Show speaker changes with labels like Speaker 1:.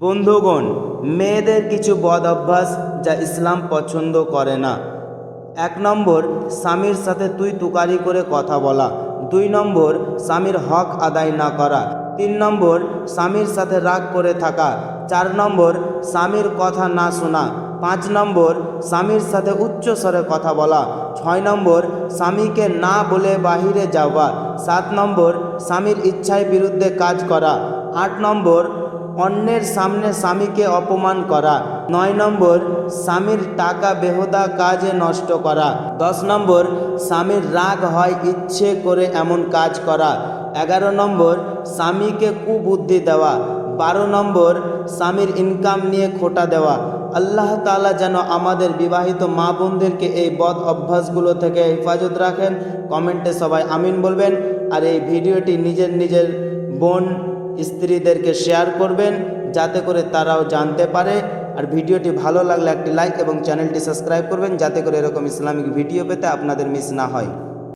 Speaker 1: বন্ধুগণ, মেয়েদের কিছু বদ অভ্যাস যা ইসলাম পছন্দ করে না। 1 নম্বর, স্বামীর সাথে তুই তুকারি করে কথা বলা। 2 নম্বর, স্বামীর হক আদায় না করা। 3 নম্বর, স্বামীর সাথে রাগ করে থাকা। 4 নম্বর, স্বামীর কথা না শোনা। 5 নম্বর, স্বামীর সাথে উচ্চ স্বরে কথা বলা। 6 নম্বর, স্বামীকে না বলে বাহিরে যাওয়া। 7 নম্বর, স্বামীর ইচ্ছার বিরুদ্ধে কাজ করা। 8 নম্বর, অন্যের সামনে স্বামীকে অপমান করা। 9 নম্বর, স্বামীর টাকা বেহুদা কাজে নষ্ট করা। 10 নম্বর, স্বামীর রাগ হয় ইচ্ছে করে এমন কাজ করা। 11 নম্বর, স্বামীকে কুবুদ্ধি দেওয়া। 12 নম্বর, স্বামীর ইনকাম নিয়ে খোটা দেওয়া। আল্লাহ তাআলা যেন আমাদের বিবাহিত মা বোনদেরকে এই বদ অভ্যাসগুলো থেকে হেফাজত রাখেন। কমেন্টে সবাই আমিন বলবেন। আর এই ভিডিওটি নিজের বোন স্ত্রীদেরকে শেয়ার করবেন, যাতে করে তারাও জানতে পারে। আর ভিডিওটি ভালো লাগলে একটি লাইক এবং চ্যানেলটি সাবস্ক্রাইব করবেন, যাতে করে এরকম ইসলামিক ভিডিও পেতে আপনাদের মিস না হয়।